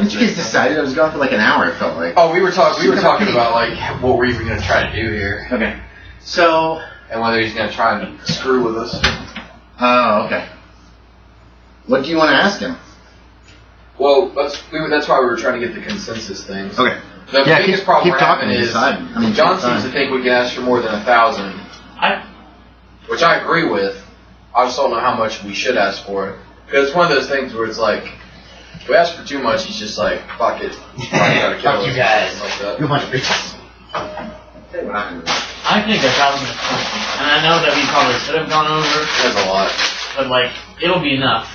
Didn't you guys decide I was going for like an hour? It felt like. Oh, we were talking about like what we're even gonna try to do here. Okay. So. And whether he's gonna try and screw with us. Oh, okay. What do you want to ask him? Well, that's why we were trying to get the consensus things. Okay. The biggest problem keep we're talking having is John seems to think we can ask for more than 1,000. Which I agree with. I just don't know how much we should ask for it. Because it's one of those things where it's like, if we ask for too much, he's just like, fuck it. Fuck you guys. Like that. You bunch of bitches. I think 1,000 is plenty. And I know that we probably should have gone over. That's a lot. But like, it'll be enough.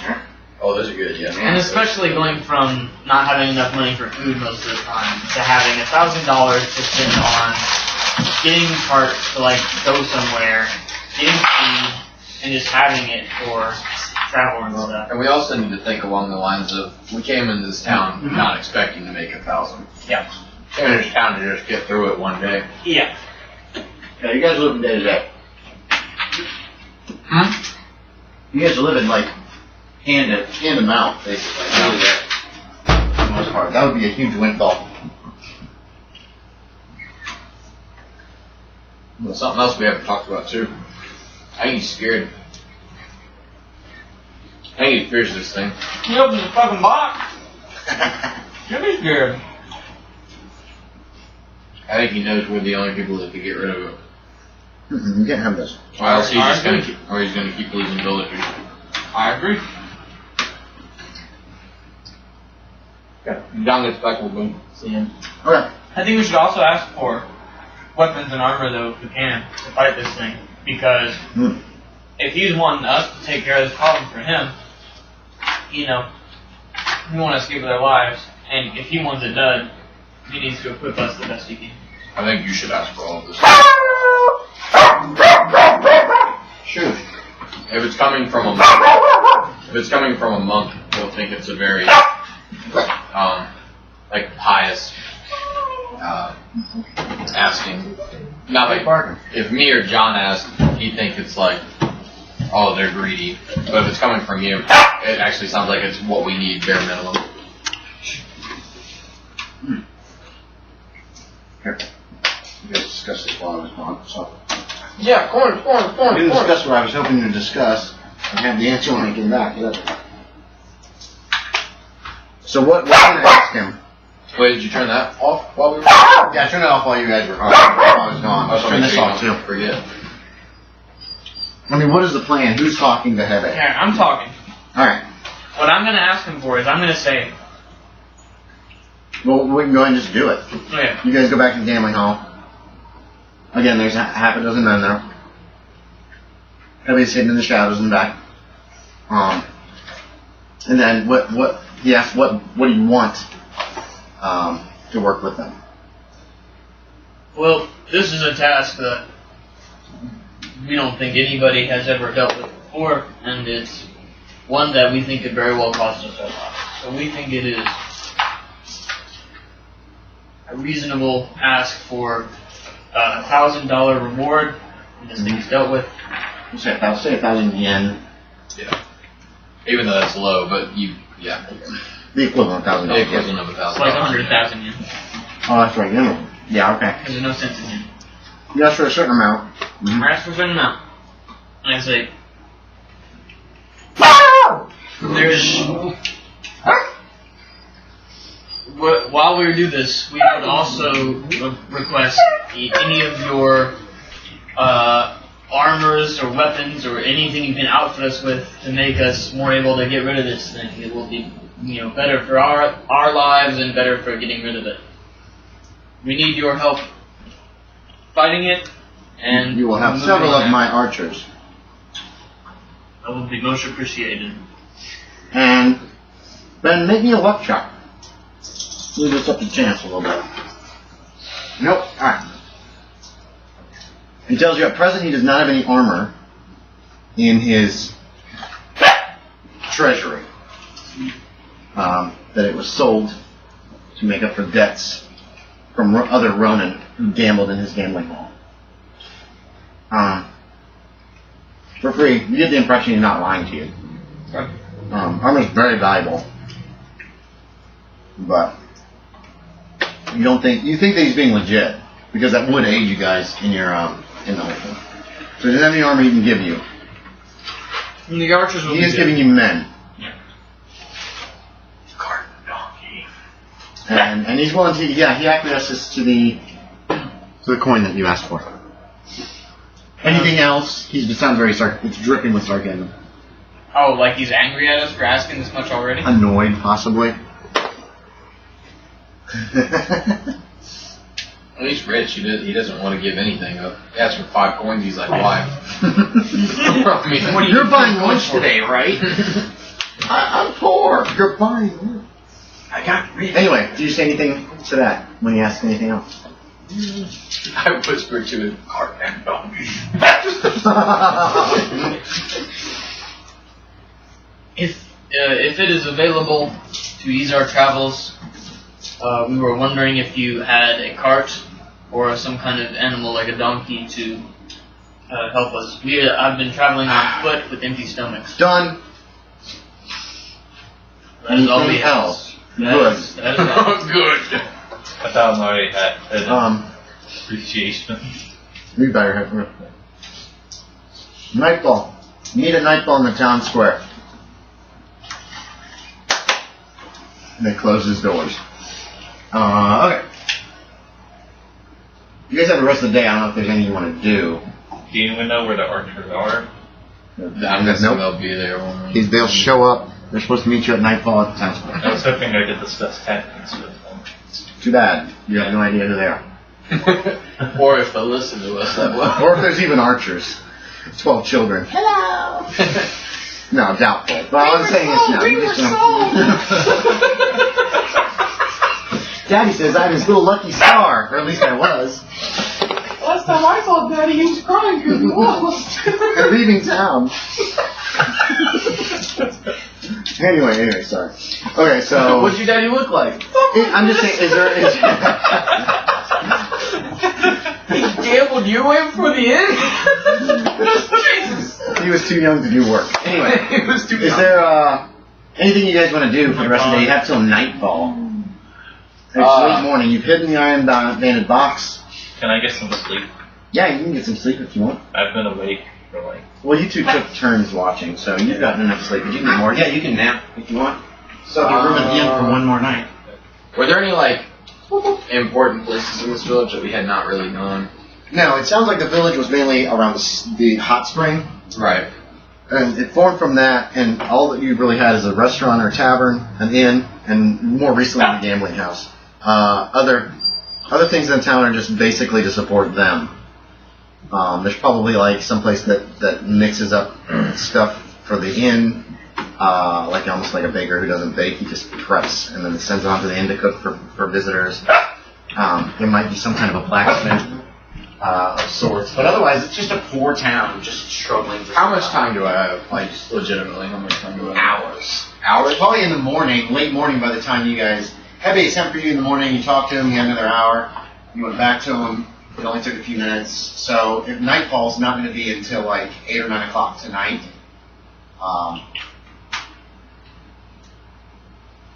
Oh, those are good, yeah. And especially going from not having enough money for food most of the time to having $1,000 to spend on getting parts to like go somewhere, getting food, and just having it for travel and stuff. And we also need to think along the lines of, we came into this town not expecting to make 1,000. Yeah. Came into this town to just get through it one day. Yeah. Yeah, you guys live in day to day. You guys are living like hand to mouth, basically. For the most part. That would be a huge windfall. Well, something else we haven't talked about too. I think he's scared. I think he fears this thing. He opens the fucking box. You'll be scared. I think he knows we're the only people that could get rid of it. You can't have this. Or else he's just gonna keep losing villagers. I agree. John gets back, we'll go see him. Okay. I think we should also ask for weapons and armor, though, if we can, to fight this thing. Because if he's wanting us to take care of this problem for him, you know, we want to escape with our lives. And if he wants it done, he needs to equip us the best he can. I think you should ask for all of this. Shoot. If it's coming from a monk, he'll think it's a very like pious asking. Not like if me or John asked, he'd think it's like, oh, they're greedy. But if it's coming from you, it actually sounds like it's what we need, bare minimum. Here. You guys discussed this while I was gone, so. Yeah, go on. We didn't discuss what I was hoping to discuss. I had the answer when I came back. So what can I ask him? Wait, did you turn that off while we were? Yeah, I turned it off while you guys were gone. I was gone. I'll Turn this off too. Forget. I mean, what is the plan? Who's talking to Hebe? Yeah, I'm talking. Alright. What I'm going to ask him for is, I'm going to say, Well, we can go ahead and just do it. oh yeah, You guys go back to the gambling hall. Again, there's half a dozen men there. Hebe's hidden in the shadows in the back. And then he asked, what do you want to work with them? well, this is a task that we don't think anybody has ever dealt with before, and it's one that we think could very well cost us our lives. So we think it is a reasonable ask for a $1,000 reward when this thing is dealt with. You say 1,000 yen. Yeah. Even though that's low, but yeah. The equivalent of $1,000. The equivalent of $1,000. It's like 100,000 yen. Oh, that's right. Yeah, okay. There's no sense in yen. You asked for a certain amount. I ask for a certain amount. And I say, there's... While we do this, we would also request any of your armors or weapons or anything you can outfit us with to make us more able to get rid of this thing. It will be, better for our lives and better for getting rid of it. We need your help fighting it, and you will have several of my archers. That would be most appreciated. And then make me a luck check. Leave this up to chance a little bit. Nope. Alright. He tells you at present he does not have any armor in his treasury. That it was sold to make up for debts from other ronin who gambled in his gambling hall. For free. You get the impression he's not lying to you. Armor is very valuable. but you think that he's being legit because that would aid you guys in your in the whole thing. So he doesn't have any armor he can give you. And the archers will He be is good. giving you men. Cart donkey. And he's willing to, he acquiesces to the coin that you asked for. Anything else? It sounds very it's dripping with sarcasm. Oh, like he's angry at us for asking this much already? Annoyed, possibly. At least Rich, he doesn't want to give anything up. He asked for 5 coins, he's like, why? I mean, what are You're buying lunch today, right? I'm poor. You're buying lunch. I got rich. Anyway, do you say anything to that when you ask anything else? I whispered to him, cart and donkey. If it is available to ease our travels, we were wondering if you had a cart or some kind of animal like a donkey to help us. I've been traveling on foot with empty stomachs. Done. That is all we Anything have. else? That is all. Good. I thought Mari had an appreciation. We better have Nightfall. Meet at Nightfall in the town square. And they close his doors. Okay. You guys have the rest of the day. I don't know if there's anything you want to do. Do you even know where the archers are? I'm guessing they'll be there when we... They'll show up. They're supposed to meet you at Nightfall at the town square. I was hoping I could discuss tactics with them. Too bad. You have no idea who they are. Or if they'll listen to us that well. Or if there's even archers. 12 children. Hello! No, doubtful. But all I'm saying is no. You just Daddy says I'm his little lucky star. Or at least I was. Last time I saw Daddy, he was crying because he lost. They're leaving town. Anyway, sorry. Okay, so... What'd your daddy look like? I'm just saying, is there... He gambled you in for the end? Jesus! He was too young to do work. Anyway, He was too is young. there anything you guys want to do for the rest of the day? You have till nightfall. It's late morning. You've hidden the iron banded box. Can I get some sleep? Yeah, you can get some sleep if you want. I've been awake for like... Well, you two took turns watching, so you've gotten enough sleep. But you can get more. Yeah, you can nap if you want. So your room at the inn for one more night. Were there any, like, important places in this village that we had not really gone? No, it sounds like the village was mainly around the hot spring. Right. And it formed from that, and all that you really had is a restaurant or tavern, an inn, and more recently the gambling house. Other things in town are just basically to support them. There's probably like someplace that mixes up stuff for the inn, like almost like a baker who doesn't bake, he just preps and then sends it on to the inn to cook for visitors. There might be some kind of a blacksmith of sorts, but otherwise it's just a poor town, just struggling. How much time do I have? Like, just legitimately, how much time do I have? Hours. Hours? Probably in the morning, late morning by the time you guys... Heavy sent for you in the morning, you talked to him, he had another hour, you went back to him, it only took a few minutes. So if nightfall's not going to be until like 8 or 9 o'clock tonight.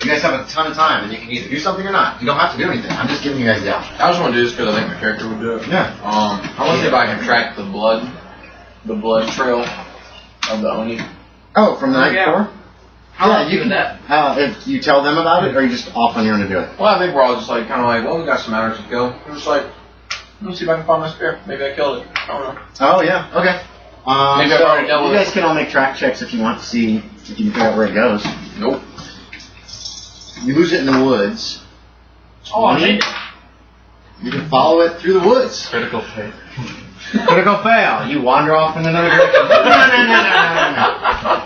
You guys have a ton of time and you can either do something or not. You don't have to do anything, I'm just giving you guys the option. I just want to do this because I think my character would do it. Yeah. I want to see if I can track the blood trail of the Oni. Oh, from the night before? How you can that. If you tell them about it, or you just off on your own to do it? Well, I think we're all just like, kind of like, well, we got some hours to kill. We're just like, let me see if I can find my spear. Maybe I killed it. I don't know. Oh, yeah, okay. Maybe I've already dealt you with guys can all make track checks if you want to see if you can figure out where it goes. Nope. You lose it in the woods. Oh, I made it. You can follow it through the woods. Critical fail. Critical fail. You wander off in another direction. No.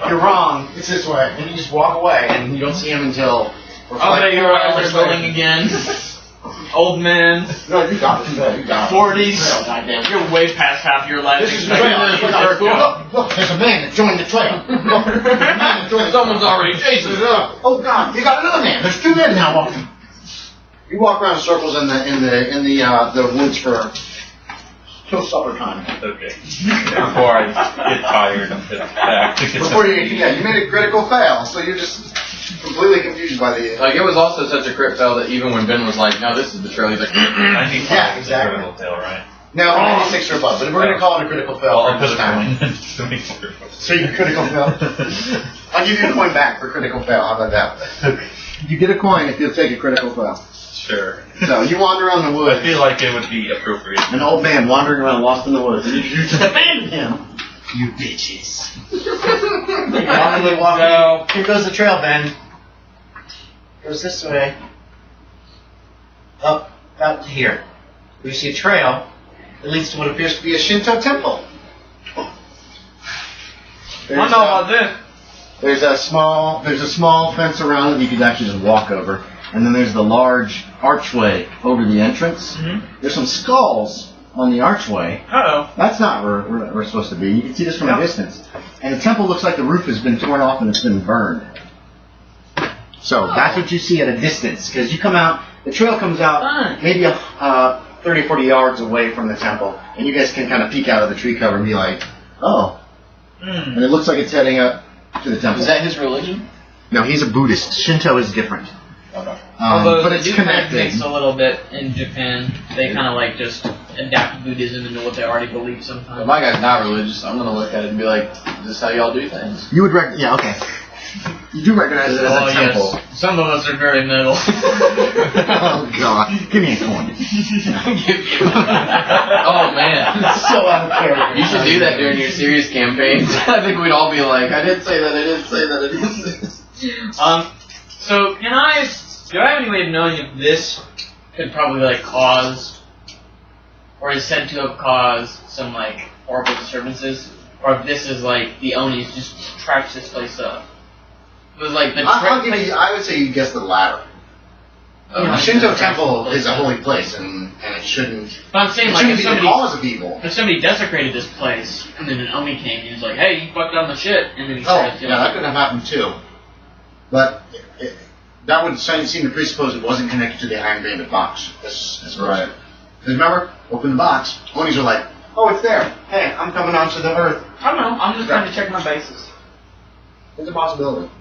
You're wrong. It's this way. And you just walk away, and you don't see him until... Oh, there your eyes are going again. Old man. No, you got it. You got it. 40s. Goddamn. You're way past half your life. This is the trail. Look, there's a man that joined the trail. Look, Someone's already chasing it up. Oh God, you got another man. There's 2 men now walking. You walk around in circles in the woods for till supper time. Okay. Before I get tired and get back. Before you made a critical fail, so you're just completely confused by the... Like, it was also such a crit fail that even when Ben was like, no, this is the trail, he's like, 95 Yeah, is exactly. a critical fail, right? No, 96 or above, but we're going to call it a critical fail I'll for put this a time. coin. So you critical fail. I'll give you a coin back for critical fail. How about that? You get a coin if you'll take a critical fail. Sure. So you wander around the woods. I feel like it would be appropriate. An old man wandering around lost in the woods. And you just abandon him. You bitches. So, Here goes the trail, Ben. Goes this way. Up, out to here. We see a trail that leads to what appears to be a Shinto temple. I don't know about this. There's a small fence around it you could actually just walk over. And then there's the large archway over the entrance. Mm-hmm. There's some skulls on the archway. Uh-oh. That's not where we're supposed to be. You can see this from a distance. And the temple looks like the roof has been torn off and it's been burned. So that's what you see at a distance. Because you come out, the trail comes out maybe 30 or 40 yards away from the temple. And you guys can kind of peek out of the tree cover and be like, oh. And it looks like it's heading up to the temple. is that his religion? No, he's a Buddhist. Shinto is different. Okay. Although but they it's do kind of connected. mix a little bit in Japan. They kind of like just adapt Buddhism into what they already believe But sometimes. my guy's not religious. I'm going to look at it and be like, is this how y'all do things? You would yeah, okay. You do recognize it as Oh, a temple. yes. Some of us are very metal. Oh, God. Give me a coin. Oh, man. So out of character. You should do that during your serious campaigns. I think we'd all be like, I didn't say that, I didn't say that, I didn't say that. So do I have any way of knowing if this could probably like cause, or is said to have caused some like horrible disturbances, or if this is like the Onis just trash this place up? It was like the I would say you guess the latter. Yeah. A Shinto temple is a holy place, and it shouldn't. But I'm saying It like shouldn't if be the somebody, cause of evil. if somebody desecrated this place and then an Oni came and he was like, hey, you fucked up my shit, and then he Oh, started yeah, that could have happened too. But that would seem to presuppose it wasn't connected to the Iron Bandit box. That's right. Because remember, open the box. Onis are like, oh, it's there. Hey, I'm coming onto the earth. I don't know. I'm just trying to check my bases. It's a possibility.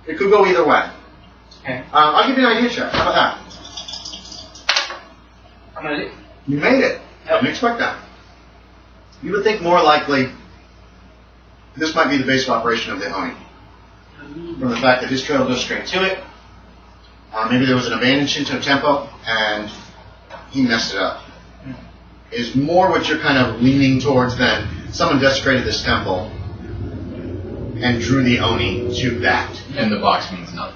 It could go either way. Okay. I'll give you an idea check. How about that? I'm gonna. You made it. I didn't expect that. You would think more likely this might be the base of operation of the Oni. From the fact that his trail goes straight to it. Maybe there was an abandoned Shinto temple and he messed it up. Is more what you're kind of leaning towards than someone desecrated this temple and drew the Oni to that. And the box means nothing.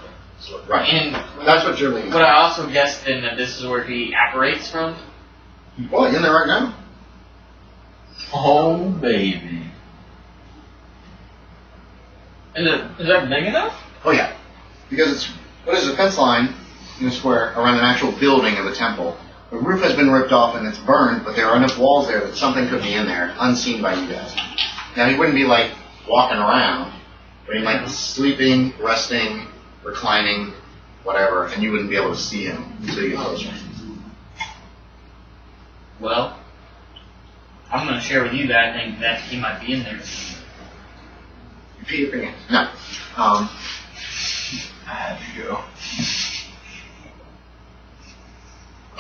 Right. And That's what you're leaning would I also guess then that this is where he apparates from? Well, in there right now. Oh, baby. Is that big enough? Oh yeah. Because it's what is a fence line in a square around an actual building of a temple. The roof has been ripped off and it's burned, but there are enough walls there that something could be in there, unseen by you guys. Now he wouldn't be like walking around, but he might be sleeping, resting, reclining, whatever, and you wouldn't be able to see him until you get closer. Well, I'm going to share with you that I think that he might be in there. Repeat your opinion. No. I have to go.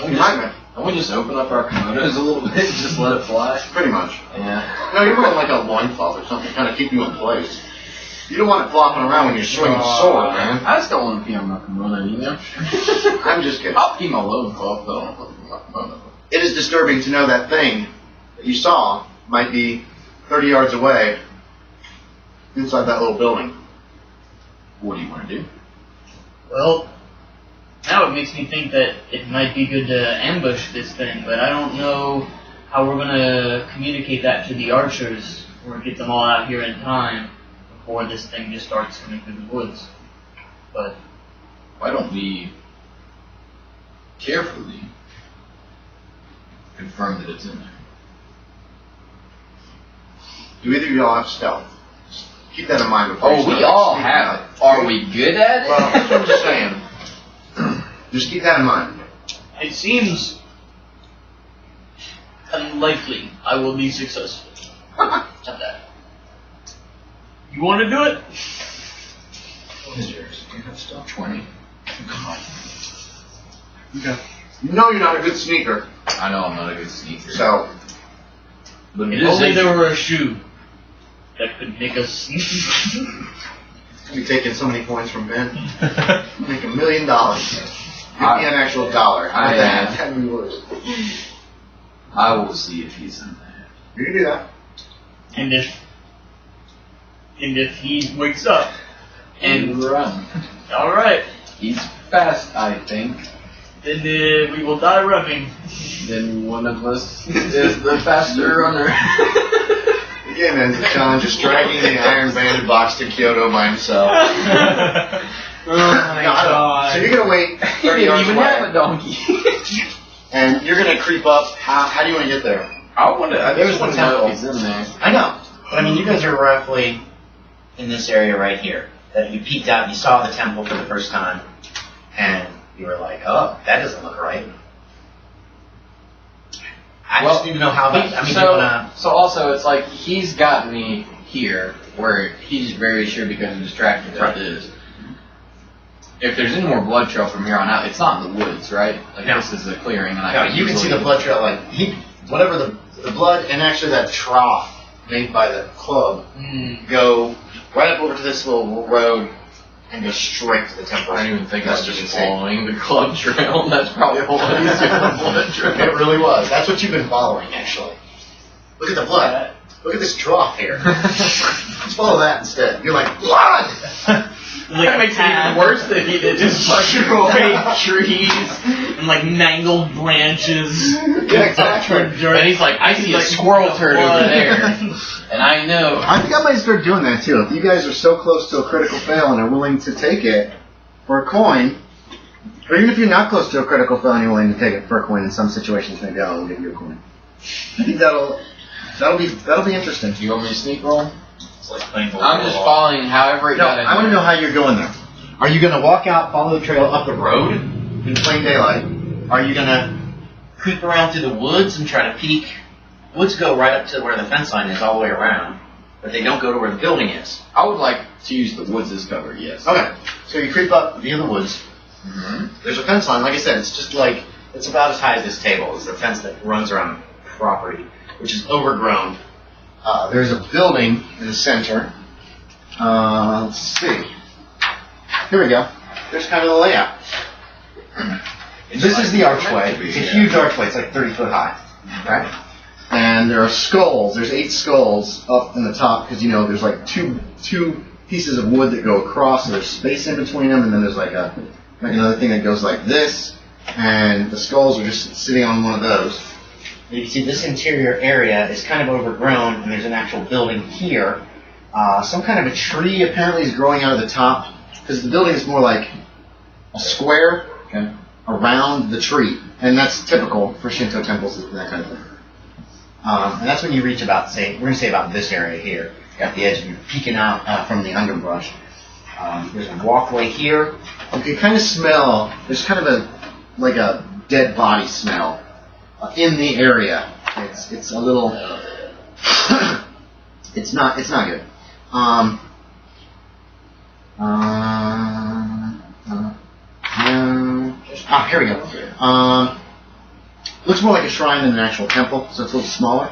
You might be. Can we just open up our kimonos a little bit and just let it fly? Pretty much. Yeah. No, you're wearing like a loincloth or something, kind of keep you in place. You don't want it flopping around when you're swinging a sword, man. I just don't want to pee on my kimono, you know? I'm just kidding. I'll pee my loincloth, but I don't want to pee my kimono. It is disturbing to know that thing that you saw might be 30 yards away inside that little building. What do you want to do? Well, now it makes me think that it might be good to ambush this thing, but I don't know how we're going to communicate that to the archers or get them all out here in time before this thing just starts coming through the woods. But Why don't we carefully confirm that it's in there? Do either of y'all have stealth? Just keep that in mind before you Oh, we start all sneaking have out. it. Are we good at it? Well, that's what I'm just saying. Just keep that in mind. it seems unlikely I will be successful at that. You want to do it? What is yours? Do you have stuff? 20. God. Okay. You know you're not a good sneaker. I know I'm not a good sneaker. So. But If only there were a shoe that could make us. Be taking so many coins from Ben. Make $1 million. Give me an actual dollar. That'd be worse. I will see if he's in there. You can do that. And if he wakes up And run. all right, He's fast, I think. then we will die running. Then one of us is the faster runner. The game ends with Sean just dragging the Iron Banded box to Kyoto by himself. Oh my god. So you're going to wait He 30 didn't yards even away, have a donkey. and you're going to creep up. How do you want to get there? I There's just want the to know temple. if he's in there. I know. But I mean, you guys are roughly in this area right here. That you peeked out, you saw the temple for the first time, and you were like, oh, that doesn't look right. I just need to know how that. I mean, so also it's like he's got me here where he's very sure because I'm distracted as it is. If there's any more blood trail from here on out, it's not in the woods, right? Like No. this is a clearing, and No, you can see the blood trail, like whatever the blood and actually that trough made by the club go right up over to this little road and go straight to the temple. I didn't even think I That's was just just following the club trail. That's probably a whole lot easier than the blood trail. It really was. That's what you've been following, actually. Look at the blood. Look at this trough here. Let's follow that instead. You're like, blood! That makes it even worse that he did just destroy trees and like mangled branches. Yeah, exactly. And he's like, I see a squirrel turd over there, and I know. I think I might start doing that too. If you guys are so close to a critical fail and are willing to take it for a coin, or even if you're not close to a critical fail and you're willing to take it for a coin, in some situations maybe I'll give you a coin. I think that'll be interesting. Do you want me to sneak roll? it's like playing I'm just following however it No, got in I want to there. know how you're going there. Are you going to walk out, follow the trail up the road in plain daylight? Are you going to creep around through the woods and try to peek. Woods go right up to where the fence line is all the way around, but they don't go to where the building is. I would like to use the woods as cover, yes. Okay, so you creep up via the woods. Mm-hmm. There's a fence line. Like I said, it's just like It's about as high as this table. It's the fence that runs around property. which is overgrown. There's a building in the center. Let's see. Here we go. There's kind of the layout. This is the archway. It's a huge archway. It's like 30 foot high. Right? And there are skulls. There's 8 skulls up in the top because, you know, there's like two pieces of wood that go across. So there's space in between them, and then there's like another thing that goes like this. And the skulls are just sitting on one of those. You can see this interior area is kind of overgrown, and there's an actual building here. Some kind of a tree apparently is growing out of the top because the building is more like a square around the tree, and that's typical for Shinto temples and that kind of thing. And that's when you reach about, we're going to say about this area here, at the edge, you're peeking out from the underbrush. There's a walkway here. You can kind of smell. There's kind of like a dead body smell in the area. It's a little. It's not good. Here we go. Looks more like a shrine than an actual temple, so it's a little smaller,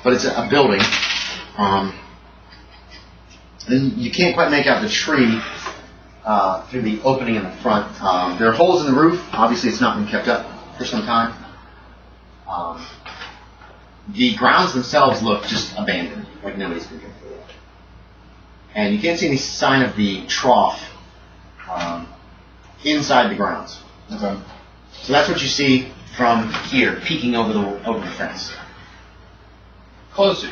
but it's a building. And you can't quite make out the tree through the opening in the front. There are holes in the roof. Obviously, it's not been kept up for some time. The grounds themselves look just abandoned, like nobody's been here for that. And you can't see any sign of the trough inside the grounds. Okay. So that's what you see from here, peeking over the fence. Closer.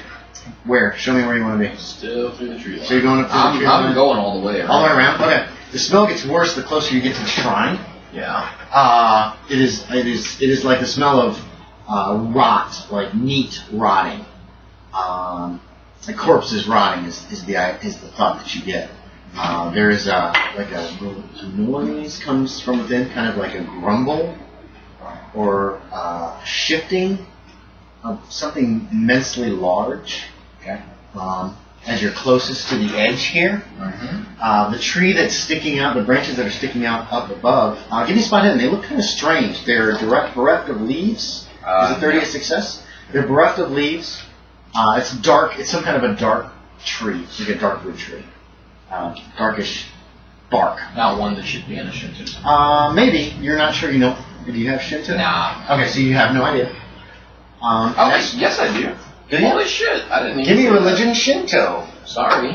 Where? Show me where you want to be. Still through the tree line. So you're going up through the tree line? I'm going all the way around. All the way around? Okay. The smell gets worse the closer you get to the shrine. Yeah. It is like the smell of rot, like meat rotting. The corpse is rotting is the thought that you get. There is like a noise comes from within, kind of like a grumble or shifting of something immensely large. Okay. as you're closest to the edge here. The tree that's sticking out, the branches that are sticking out up above, give me a spot hidden. They look kind of strange. They're bereft of leaves. Is it 30 a success? They're bereft of leaves. It's dark. It's some kind of a dark tree. It's like a dark wood tree. Darkish bark. Not one that should be in a Shinto. Maybe. You're not sure. Do you have Shinto? Nah. Okay, so you have no idea. Yes, I do. Do you? Holy shit! I didn't even Give me see religion Shinto. that. Sorry.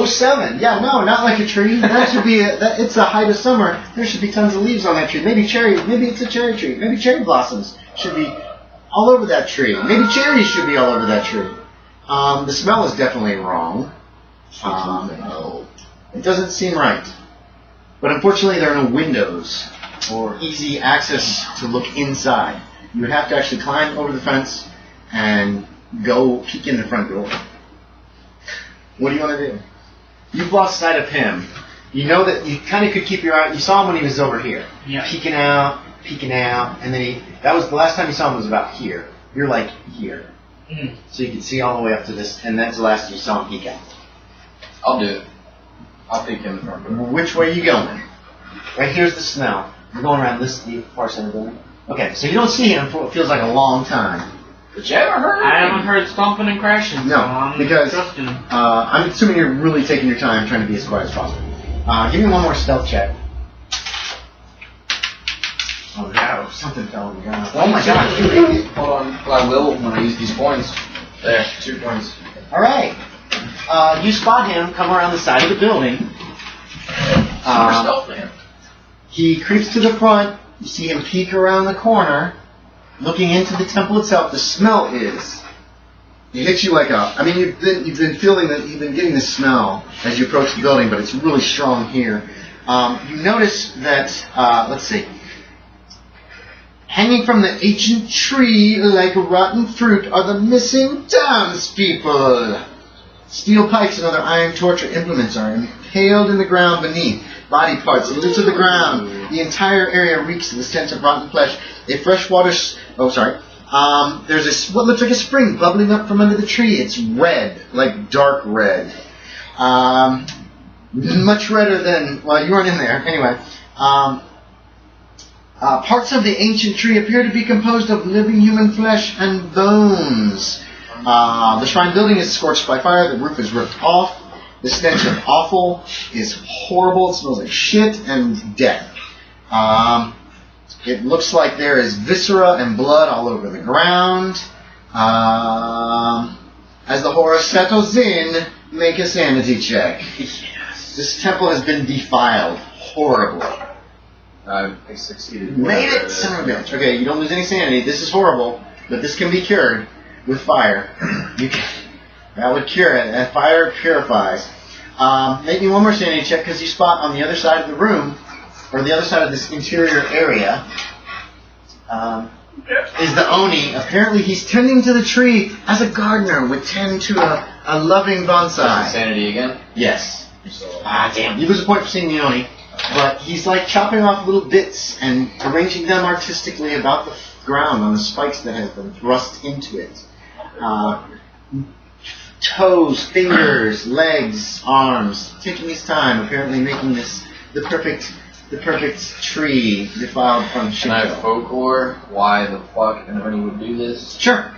07. Yeah, no, not like a tree. That should be it's the height of summer. There should be tons of leaves on that tree. Maybe it's a cherry tree. Maybe cherry blossoms should be all over that tree. Maybe cherries should be all over that tree. The smell is definitely wrong. It doesn't seem right. But unfortunately, there are no windows or easy access to look inside. You would have to actually climb over the fence and go peek in the front door. What do you want to do? You've lost sight of him. You know that you kind of could keep your eye. You saw him when he was over here, peeking out, and then that was the last time you saw him was about here. You're like here, so you can see all the way up to this, and that's the last you saw him peek out. I'll do it. I'll peek in the front door. Which way are you going? Right here's the smell. You're going around the far side of the building. Okay, so you don't see him for what feels like a long time. But you haven't heard I haven't heard stomping and crashing. No, because I'm assuming you're really taking your time trying to be as quiet as possible. Give me one more stealth check. Oh no, something fell on the ground. Oh my god, you idiot. Hold on. Well, I will when I use these points. There, 2 points. Alright. You spot him come around the side of the building. Super stealth, man. He creeps to the front. You see him peek around the corner, looking into the temple itself. The smell is. It hits you like you've been feeling that you've been getting the smell as you approach the building, but it's really strong here. You notice that, let's see, hanging from the ancient tree like rotten fruit are the missing townspeople. Steel pikes and other iron torture implements are impaled in the ground beneath. Body parts littered to the ground. The entire area reeks of the scent of rotten flesh. A freshwater... there's what looks like a spring bubbling up from under the tree. It's red, like dark red. Much redder than... Well, you weren't in there. Anyway. Parts of the ancient tree appear to be composed of living human flesh and bones. The shrine building is scorched by fire. The roof is ripped off. The stench of offal is horrible. It smells like shit and death. It looks like there is viscera and blood all over the ground. As the horror settles in, make a sanity check. Yes. This temple has been defiled horribly. I succeeded. Made it, son of a bitch. Okay, you don't lose any sanity. This is horrible, but this can be cured with fire. That would cure it. And fire purifies. Make me one more sanity check because you spot on the other side of the room, or the other side of this interior area, is the Oni. Apparently he's tending to the tree as a gardener would tend to a loving bonsai. Insanity again? Yes. Damn. You lose a point for seeing the Oni. But he's like chopping off little bits and arranging them artistically about the ground on the spikes that have been thrust into it. Toes, fingers, legs, arms, taking his time, apparently making this the perfect tree defiled from Shinto. Can I have folklore why the fuck an Oni would do this? Sure.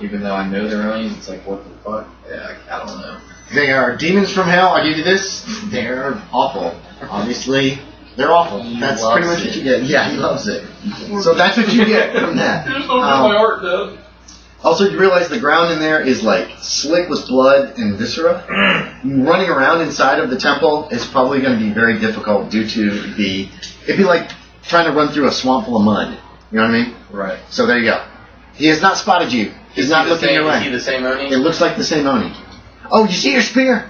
Even though I know they're Onis, it's like, what the fuck? Yeah, I don't know. They are demons from hell. I'll give you this. They're awful. Obviously, they're awful. That's pretty much what you get. Yeah, he loves it. So that's what you get from that. my art, though. Also, you realize the ground in there is like slick with blood and viscera. Running around inside of the temple is probably going to be very difficult due to it'd be like trying to run through a swamp full of mud. You know what I mean? Right. So there you go. He has not spotted you. He's not looking your way. Is he the same Oni? It looks like the same Oni. Oh, you see your spear?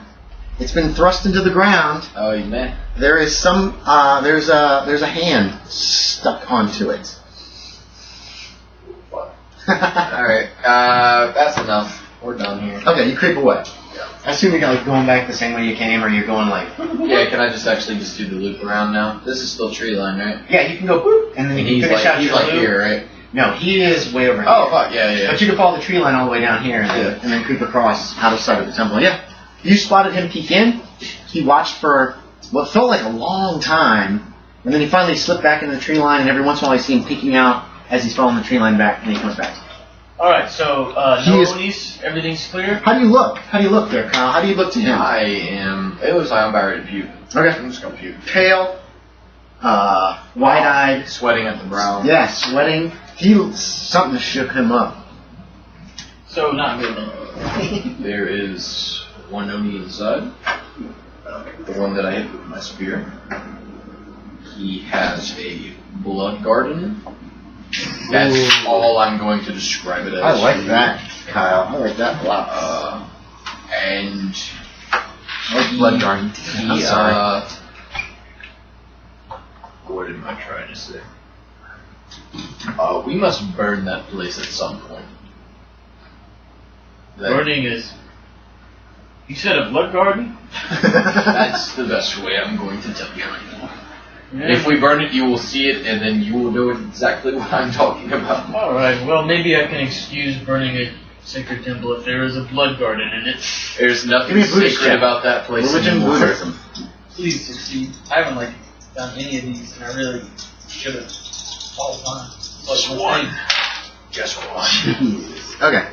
It's been thrust into the ground. Oh, you may. There is some. There's a hand stuck onto it. Alright, that's enough. We're done here. Okay, you creep away. Yeah. I assume you're like going back the same way you came, or you're going like. Yeah, can I just do the loop around now? This is still tree line, right? Yeah, you can go boop, and then you can finish out he's your like loop. here, right? No, he is way over here. Oh, fuck, yeah. But you can follow the tree line all the way down here and then creep across out of sight of the temple. Yeah. You spotted him peek in. He watched for what felt like a long time, and then he finally slipped back into the tree line, and every once in a while I see him peeking out as he's following the tree line back, and he comes back. Alright, so, no Onis, everything's clear? How do you look? How do you look there, Kyle? How do you look to him? It looks like I'm about ready to puke. Okay. I'm just gonna puke. Pale, wide-eyed. Sweating at the brow. Yeah, sweating. Something shook him up. So, not good. There is one Oni inside. The one that I hit with my spear. He has a blood garden. That's all I'm going to describe it as. I like that, Kyle. I like that a lot. And blood garden. I'm sorry. What am I trying to say? We must burn that place at some point. Burning is... You said a blood garden? That's the best way I'm going to tell you. Yeah. If we burn it, you will see it, and then you will know exactly what I'm talking about. Alright, well, maybe I can excuse burning a sacred temple if there is a blood garden in it. There's nothing Give me a Buddhist sacred check. about that place Religion, anymore. Buddhism. Please succeed. I haven't, done any of these, and I really should have all the time. Just one. Just one. Okay.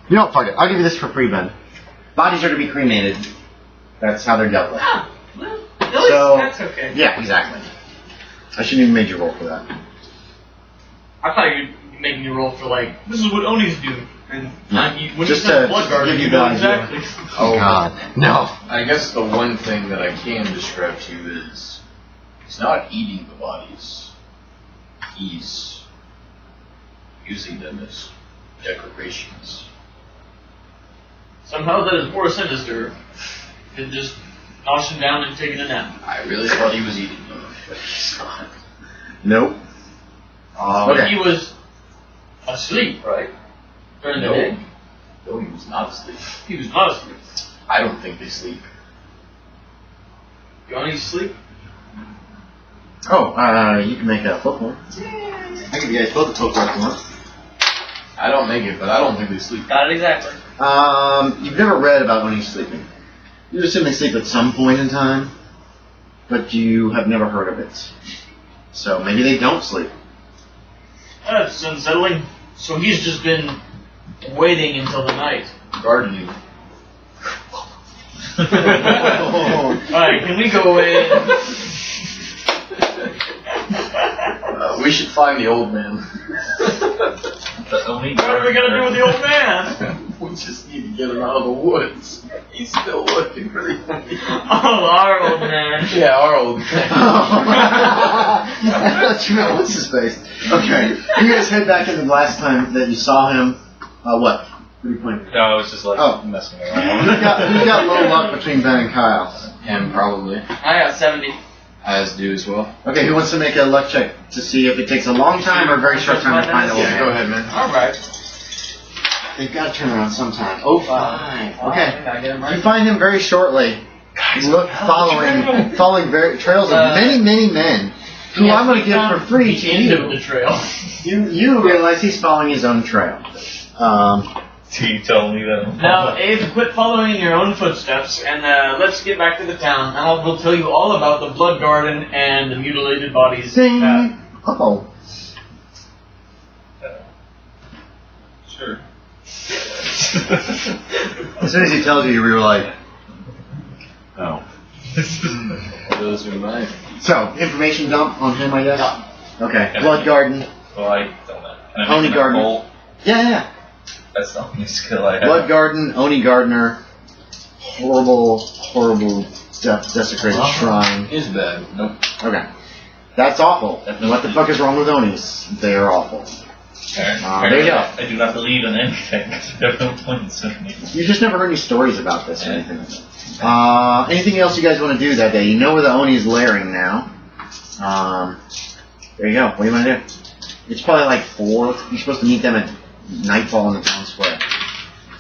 You know what, fuck it. I'll give you this for free, Ben. Bodies are to be cremated. That's how they're dealt with. Ah, well, at least So- that's okay. Yeah, exactly. I shouldn't even made you roll for that. I thought you were making me roll for, this is what Onis do. And when Just you said to blood garden, give you you know the idea. exactly. Oh, God. No. I guess the one thing that I can describe to you is he's not eating the bodies. He's using them as decorations. Somehow that is more sinister than just noshing down and taking a nap. I really thought he was eating them. Nope. But he was asleep, right? During the day? No, he was not asleep. He was not asleep. I don't think they sleep. You want to sleep? Oh, you can make a folklore. I give you guys both a folklore if you want. I don't make it, but I don't think they sleep. Got it exactly. You've never read about when he's sleeping. You assume they sleep at some point in time, but you have never heard of it. So maybe they don't sleep. That's unsettling. So he's just been waiting until the night. Gardening. Alright, can we go away? We should find the old man. What are we gonna do with the old man? We just need to get him out of the woods. He's still looking for the Oh, our old man. Yeah, our old man. I thought you meant what's his face. Okay, you guys head back into the last time that you saw him. What? What are you pointing? No, I was just messing around. Who got low luck between Ben and Kyle? Him, probably. I got 70. As do as well. Okay, who wants to make a luck check to see if it takes a long time or a very short time to find the old Yeah, man? go ahead, man. Alright. They've got to turn around sometime. Oh, 5. I Okay. gotta get him You right. find him very shortly. Following trails of many, many men who I'm going to give for free to the end of you. the trail. You realize he's following his own trail. You told me that. Now, Abe, quit following your own footsteps, and let's get back to the town, and we'll tell you all about the blood garden and the mutilated bodies. Ding. Uh-oh. Sure. As soon as he tells you, you were like, oh. Those are mine. So, information dump on him, I guess? Yeah. Okay. Blood garden. Well, I don't know. Can I Oni make my garden. roll? Yeah. That's the only skill I have. Blood garden, Oni gardener. Horrible, desecrated shrine. Is bad. Nope. Okay. That's awful. What the fuck is wrong with Onis? They are awful. There you go. I do not believe in anything. I have no points in me. You just never heard any stories about this or anything. Anything else you guys want to do that day? You know where the Oni is lairing now. There you go. What do you want to do? It's probably like 4. You're supposed to meet them at nightfall in the town square.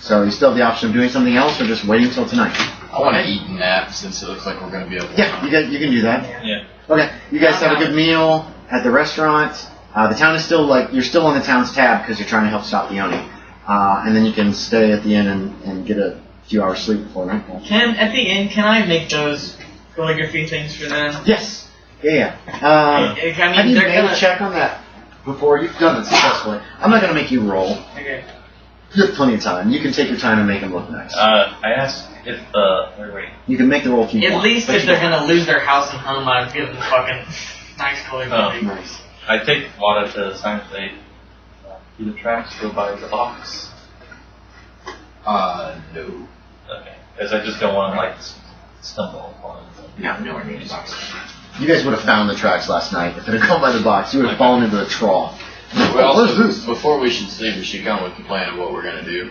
So you still have the option of doing something else or just waiting until tonight. I want to eat and nap since it looks like we're going to be able to. Yeah, you can do that. Yeah. Okay, you guys have a good meal at the restaurant. The town is still you're still on the town's tab because you're trying to help stop the Oni. And then you can stay at the inn and get a few hours sleep before nightfall. At the inn, can I make those calligraphy things for them? Yes. Yeah. I mean, have you they're made a check on that before? You've done it successfully. I'm not going to make you roll. Okay. You have plenty of time. You can take your time and make them look nice. I asked if wait. You can make the roll if you want. At least if they're going to lose their house and home, I'd give them fucking nice calligraphy. Nice. I take Wada to the sign say, do the tracks go by the box? No. Okay. Because I just don't want to stumble upon it. No, nowhere near the box. You guys would have found the tracks last night. If it had gone by the box, you would have fallen into the trough. Well, What is this? before we should sleep, we should come with the plan of what we're gonna do.